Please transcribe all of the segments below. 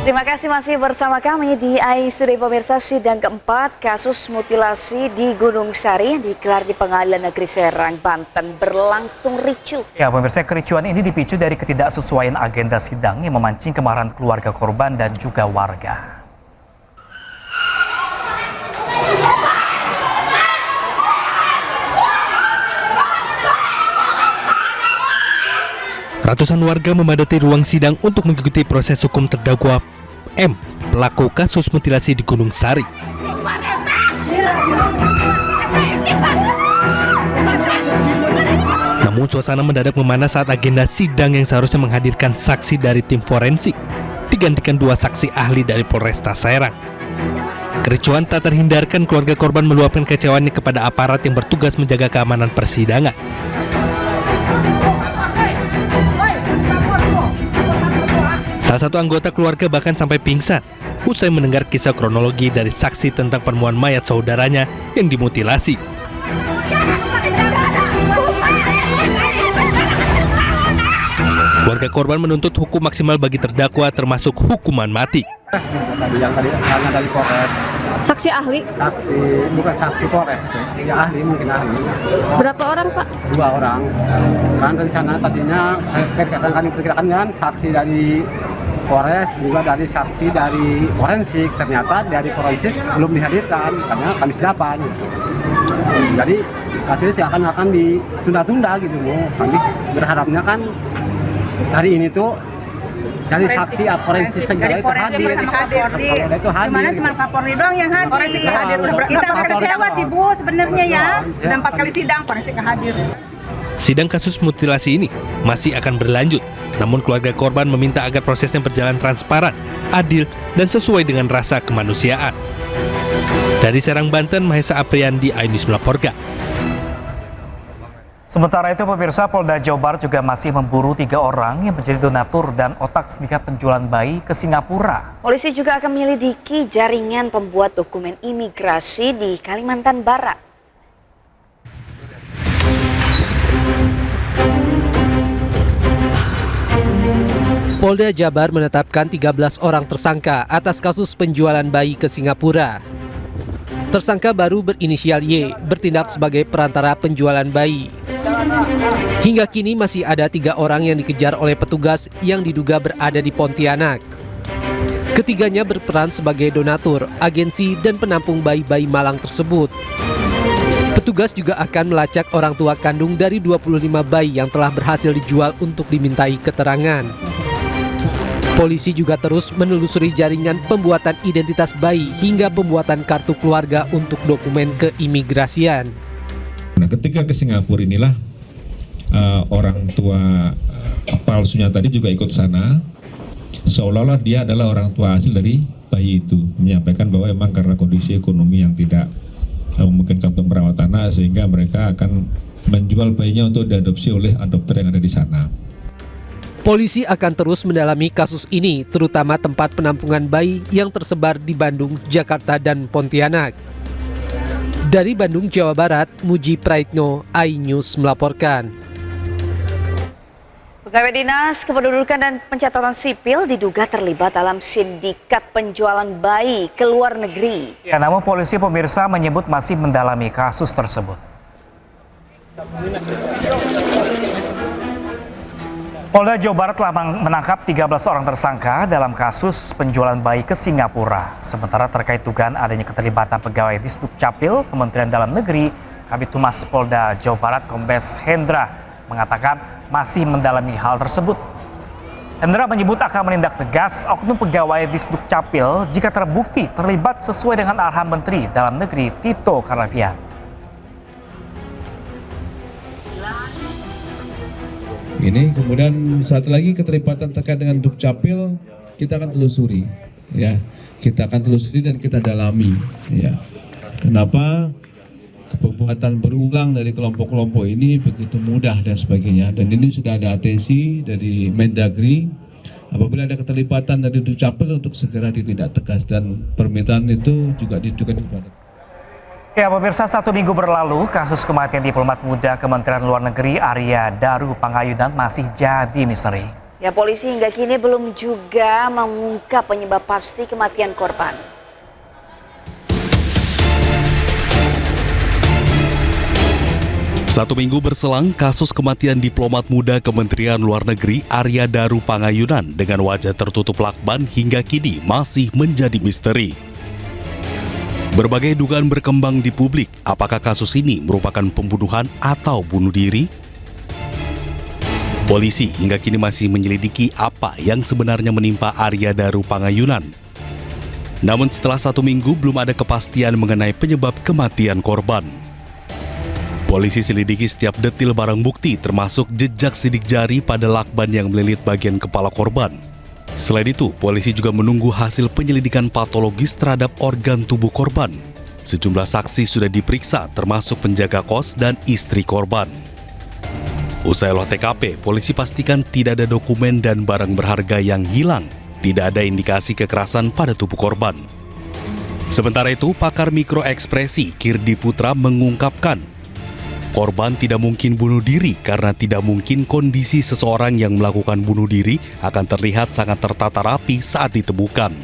Terima kasih masih bersama kami di iStudio pemirsa. Sidang keempat kasus mutilasi di Gunung Sari yang digelar di Pengadilan Negeri Serang, Banten berlangsung ricuh. Ya pemirsa, kericuhan ini dipicu dari ketidaksesuaian agenda sidang yang memancing kemarahan keluarga korban dan juga warga. Ratusan warga memadati ruang sidang untuk mengikuti proses hukum terdakwa M, pelaku kasus mutilasi di Gunung Sari. Namun suasana mendadak memanas saat agenda sidang yang seharusnya menghadirkan saksi dari tim forensik digantikan dua saksi ahli dari Polresta Serang. Kericuhan tak terhindarkan, keluarga korban meluapkan kecewaannya kepada aparat yang bertugas menjaga keamanan persidangan. Salah satu anggota keluarga bahkan sampai pingsan usai mendengar kisah kronologi dari saksi tentang penemuan mayat saudaranya yang dimutilasi. Keluarga korban menuntut hukum maksimal bagi terdakwa termasuk hukuman mati. Yang tadi hanya dari Polres. Saksi ahli? Saksi, bukan saksi Polres, ya ahli, mungkin ahli. Berapa orang, Pak? 2 orang. Kan rencana tadinya perkirakan kan saksi dari Polres, juga dari saksi dari forensik. Ternyata dari forensik belum dihadirkan karena Kamis 8. Jadi kasusnya akan ditunda-tunda gitu, Bu. Kami berharapnya kan hari ini tuh dari saksi forensik segala itu hadir. Gimana cuma Kapolri doang yang hadir. Forensik hadir. Kita kecewa sih, Bu, sebenarnya ya. Udah 4 kali sidang forensik hadir. Sidang kasus mutilasi ini masih akan berlanjut. Namun keluarga korban meminta agar prosesnya berjalan transparan, adil, dan sesuai dengan rasa kemanusiaan. Dari Serang, Banten, Mahesa Apriandi, iNews melaporkan. Sementara itu pemirsa, Polda Jawa Barat juga masih memburu 3 orang yang menjadi donatur dan otak sindikat penjualan bayi ke Singapura. Polisi juga akan menyelidiki jaringan pembuat dokumen imigrasi di Kalimantan Barat. Polda Jabar menetapkan 13 orang tersangka atas kasus penjualan bayi ke Singapura. Tersangka baru berinisial Y bertindak sebagai perantara penjualan bayi. Hingga kini masih ada 3 orang yang dikejar oleh petugas yang diduga berada di Pontianak. Ketiganya berperan sebagai donatur, agensi, dan penampung bayi-bayi malang tersebut. Petugas juga akan melacak orang tua kandung dari 25 bayi yang telah berhasil dijual untuk dimintai keterangan. Polisi juga terus menelusuri jaringan pembuatan identitas bayi hingga pembuatan kartu keluarga untuk dokumen keimigrasian. Nah, ketika ke Singapura inilah orang tua palsunya tadi juga ikut sana, seolah-olah dia adalah orang tua asli dari bayi itu, menyampaikan bahwa memang karena kondisi ekonomi yang tidak memungkinkan untuk merawat anak, sehingga mereka akan menjual bayinya untuk diadopsi oleh adopter yang ada di sana. Polisi akan terus mendalami kasus ini, terutama tempat penampungan bayi yang tersebar di Bandung, Jakarta, dan Pontianak. Dari Bandung, Jawa Barat, Muji Praitno, iNews melaporkan. Pegawai Dinas Kependudukan dan Pencatatan Sipil diduga terlibat dalam sindikat penjualan bayi ke luar negeri. Ya, namun polisi pemirsa menyebut masih mendalami kasus tersebut. Polda Jawa Barat telah menangkap 13 orang tersangka dalam kasus penjualan bayi ke Singapura. Sementara terkait dugaan adanya keterlibatan pegawai Disdukcapil Kementerian Dalam Negeri, Kabid Humas Polda Jawa Barat Kombes Hendra mengatakan masih mendalami hal tersebut. Hendra menyebut akan menindak tegas oknum pegawai Disdukcapil jika terbukti terlibat sesuai dengan arahan Menteri Dalam Negeri Tito Karnavian. Ini kemudian satu lagi keterlibatan terkait dengan Dukcapil kita akan telusuri, ya kita akan telusuri dan kita dalami, ya kenapa perbuatan berulang dari kelompok-kelompok ini begitu mudah dan sebagainya, dan ini sudah ada atensi dari Mendagri apabila ada keterlibatan dari Dukcapil untuk segera ditindak tegas, dan permintaan itu juga ditujukan kepada. Ya pemirsa, 1 minggu berlalu kasus kematian diplomat muda Kementerian Luar Negeri Arya Daru Panggayunan masih jadi misteri. Ya, polisi hingga kini belum juga mengungkap penyebab pasti kematian korban. Satu minggu berselang, kasus kematian diplomat muda Kementerian Luar Negeri Arya Daru Pangayunan dengan wajah tertutup lakban hingga kini masih menjadi misteri. Berbagai dugaan berkembang di publik, apakah kasus ini merupakan pembunuhan atau bunuh diri? Polisi hingga kini masih menyelidiki apa yang sebenarnya menimpa Arya Daru Pangayunan. Namun setelah 1 minggu belum ada kepastian mengenai penyebab kematian korban. Polisi selidiki setiap detil barang bukti termasuk jejak sidik jari pada lakban yang melilit bagian kepala korban. Selain itu, polisi juga menunggu hasil penyelidikan patologis terhadap organ tubuh korban. Sejumlah saksi sudah diperiksa termasuk penjaga kos dan istri korban. Usai olah TKP, polisi pastikan tidak ada dokumen dan barang berharga yang hilang. Tidak ada indikasi kekerasan pada tubuh korban. Sementara itu, pakar mikroekspresi Kirdi Putra mengungkapkan korban tidak mungkin bunuh diri karena tidak mungkin kondisi seseorang yang melakukan bunuh diri akan terlihat sangat tertata rapi saat ditemukan.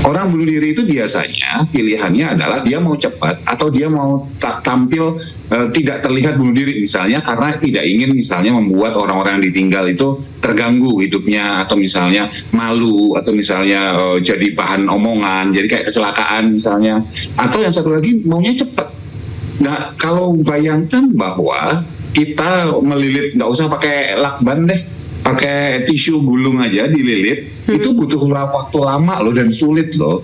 Orang bunuh diri itu biasanya pilihannya adalah dia mau cepat atau dia mau tampil tidak terlihat bunuh diri misalnya karena tidak ingin misalnya membuat orang-orang yang ditinggal itu terganggu hidupnya atau misalnya malu atau misalnya jadi bahan omongan, jadi kayak kecelakaan misalnya. Atau yang satu lagi maunya cepat. Nah, kalau bayangkan bahwa kita melilit, nggak usah pakai lakban deh, pakai tisu gulung aja dililit, itu butuh waktu lama loh dan sulit loh.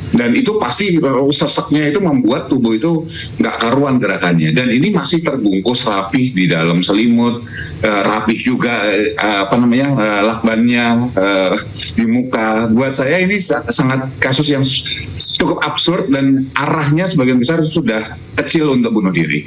Dan itu pasti seseknya itu membuat tubuh itu nggak karuan gerakannya. Dan ini masih terbungkus rapih di dalam selimut, rapih juga lakbannya di muka. Buat saya ini sangat kasus yang cukup absurd dan arahnya sebagian besar sudah kecil untuk bunuh diri.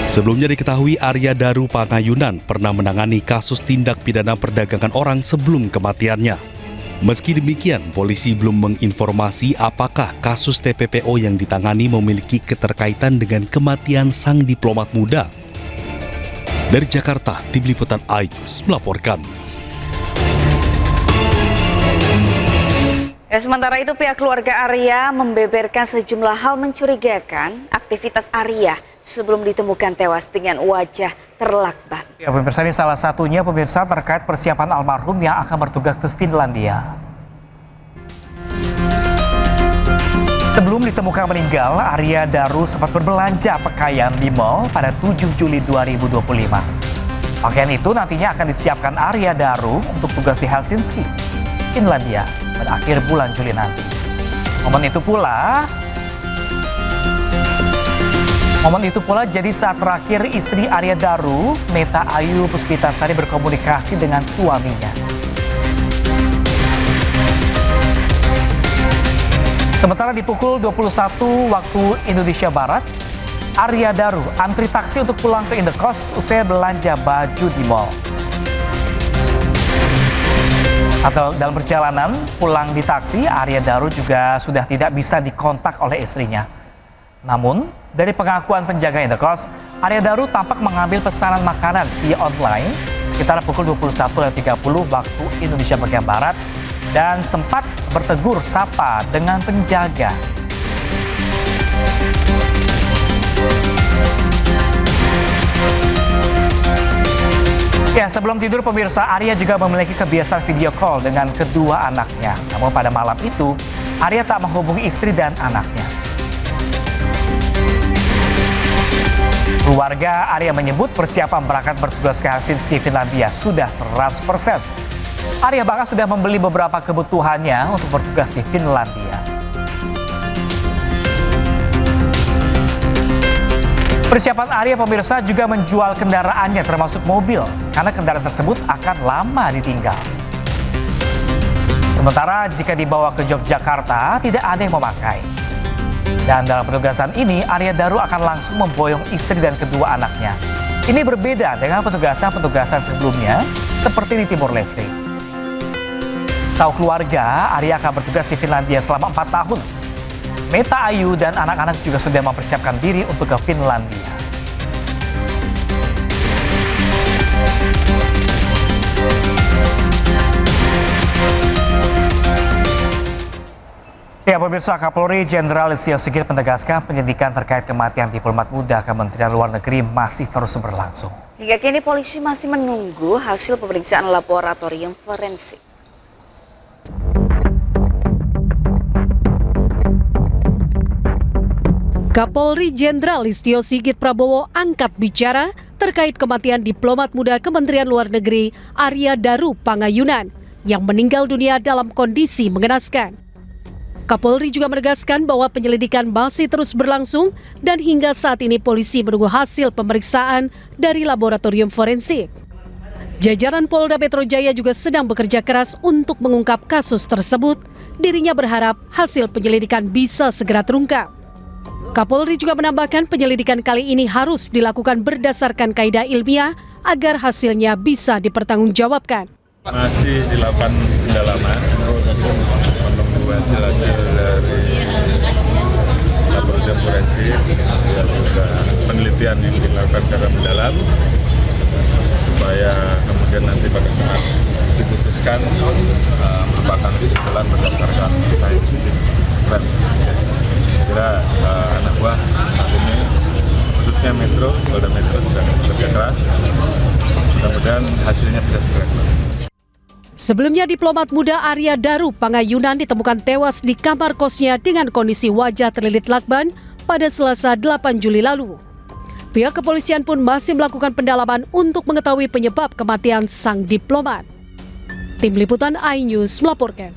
Sebelumnya diketahui Arya Daru Pangayunan pernah menangani kasus tindak pidana perdagangan orang sebelum kematiannya. Meski demikian, polisi belum menginformasi apakah kasus TPPO yang ditangani memiliki keterkaitan dengan kematian sang diplomat muda. Dari Jakarta, Tim Liputan iNews melaporkan. Sementara itu pihak keluarga Arya membeberkan sejumlah hal mencurigakan aktivitas Arya sebelum ditemukan tewas dengan wajah terlakban. Ya, pemirsa, ini salah satunya pemirsa terkait persiapan almarhum yang akan bertugas ke Finlandia. Sebelum ditemukan meninggal, Arya Daru sempat berbelanja pakaian di mall pada 7 Juli 2025. Pakaian itu nantinya akan disiapkan Arya Daru untuk tugas di Helsinki, Finlandia pada akhir bulan Juli nanti. Momen itu pula jadi saat terakhir istri Arya Daru, Meta Ayu Puspitasari berkomunikasi dengan suaminya. Sementara di pukul 21 waktu Indonesia Barat, Arya Daru antri taksi untuk pulang ke Indekos usai belanja baju di mall. Atau dalam perjalanan pulang di taksi, Arya Daru juga sudah tidak bisa dikontak oleh istrinya. Namun, dari pengakuan penjaga Indekos, Arya Daru tampak mengambil pesanan makanan via online sekitar pukul 21.30 waktu Indonesia bagian Barat dan sempat bertegur sapa dengan penjaga. Ya, sebelum tidur pemirsa, Arya juga memiliki kebiasaan video call dengan kedua anaknya. Namun pada malam itu, Arya tak menghubungi istri dan anaknya. Keluarga Arya menyebut persiapan berangkat bertugas ke Helsinki, Finlandia sudah 100%. Arya bahkan sudah membeli beberapa kebutuhannya untuk bertugas di Finlandia. Persiapan Arya pemirsa juga menjual kendaraannya termasuk mobil karena kendaraan tersebut akan lama ditinggal. Sementara jika dibawa ke Yogyakarta tidak ada yang memakai. Dan dalam penugasan ini Arya Daru akan langsung memboyong istri dan kedua anaknya. Ini berbeda dengan petugasan-petugasan sebelumnya seperti di Timur Leste. Setahu keluarga, Arya akan bertugas di Finlandia selama 4 tahun. Meta Ayu dan anak-anak juga sudah mempersiapkan diri untuk ke Finlandia. pemirsa, Kapolri Jenderal Listio Sigit menegaskan penyelidikan terkait kematian diplomat muda Kementerian Luar Negeri masih terus berlangsung. Hingga kini polisi masih menunggu hasil pemeriksaan laboratorium forensik. Kapolri Jenderal Listio Sigit Prabowo angkat bicara terkait kematian diplomat muda Kementerian Luar Negeri Arya Daru Pangayunan yang meninggal dunia dalam kondisi mengenaskan. Kapolri juga menegaskan bahwa penyelidikan masih terus berlangsung dan hingga saat ini polisi menunggu hasil pemeriksaan dari laboratorium forensik. Jajaran Polda Metro Jaya juga sedang bekerja keras untuk mengungkap kasus tersebut. Dirinya berharap hasil penyelidikan bisa segera terungkap. Kapolri juga menambahkan penyelidikan kali ini harus dilakukan berdasarkan kaidah ilmiah agar hasilnya bisa dipertanggungjawabkan. Masih dilakukan pendalaman, menunggu hasil dari laboratorium forensik, dan juga penelitian yang dilakukan secara mendalam, supaya kemudian nanti pada saat diputuskan merupakan kesimpulan berdasarkan saintifik dan kira anak buah saat ini khususnya Metro, Polda Metro sedang bekerja keras, mudah-mudahan hasilnya bisa segera. Sebelumnya diplomat muda Arya Daru Pangayunan ditemukan tewas di kamar kosnya dengan kondisi wajah terlilit lakban pada Selasa 8 Juli lalu. Pihak kepolisian pun masih melakukan pendalaman untuk mengetahui penyebab kematian sang diplomat. Tim Liputan iNews melaporkan.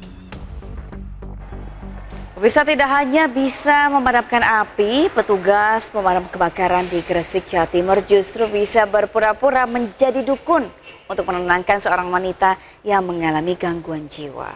Pemirsa, tidak hanya bisa memadamkan api, petugas pemadam kebakaran di Gresik, Jawa Timur justru bisa berpura-pura menjadi dukun untuk menenangkan seorang wanita yang mengalami gangguan jiwa.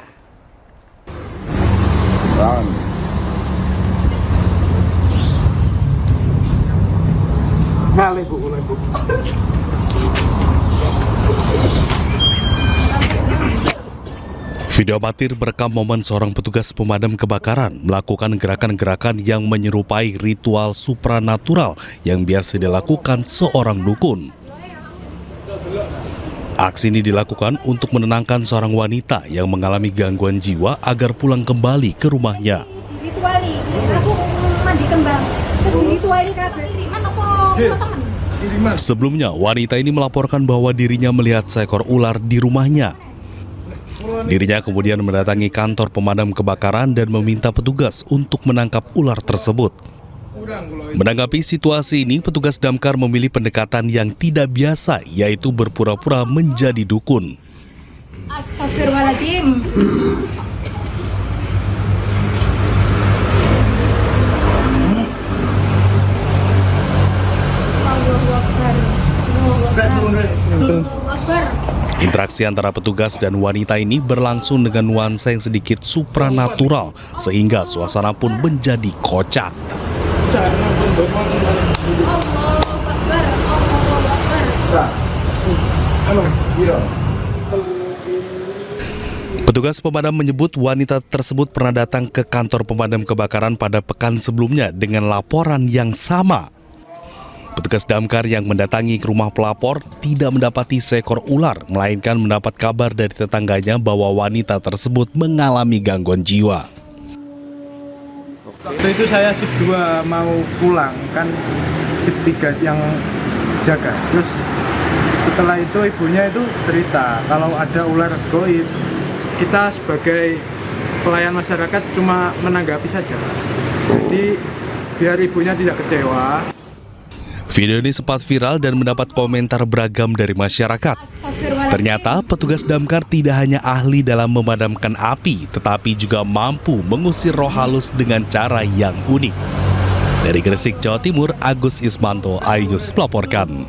Video amatir merekam momen seorang petugas pemadam kebakaran melakukan gerakan-gerakan yang menyerupai ritual supranatural yang biasa dilakukan seorang dukun. Aksi ini dilakukan untuk menenangkan seorang wanita yang mengalami gangguan jiwa agar pulang kembali ke rumahnya. Sebelumnya, wanita ini melaporkan bahwa dirinya melihat seekor ular di rumahnya. Dirinya kemudian mendatangi kantor pemadam kebakaran dan meminta petugas untuk menangkap ular tersebut. Menanggapi situasi ini, petugas damkar memilih pendekatan yang tidak biasa, yaitu berpura-pura menjadi dukun. Astagfirullahaladzim. Interaksi antara petugas dan wanita ini berlangsung dengan nuansa yang sedikit supranatural, sehingga suasana pun menjadi kocak. Petugas pemadam menyebut wanita tersebut pernah datang ke kantor pemadam kebakaran pada pekan sebelumnya dengan laporan yang sama. Petugas damkar yang mendatangi ke rumah pelapor tidak mendapati seekor ular, melainkan mendapat kabar dari tetangganya bahwa wanita tersebut mengalami gangguan jiwa. Waktu itu saya shift 2 mau pulang, kan shift 3 yang jaga. Terus setelah itu ibunya itu cerita kalau ada ular goib. Kita sebagai pelayan masyarakat cuma menanggapi saja. Jadi biar ibunya tidak kecewa. Video ini sempat viral dan mendapat komentar beragam dari masyarakat. Ternyata petugas damkar tidak hanya ahli dalam memadamkan api, tetapi juga mampu mengusir roh halus dengan cara yang unik. Dari Gresik, Jawa Timur, Agus Ismanto, iNews melaporkan.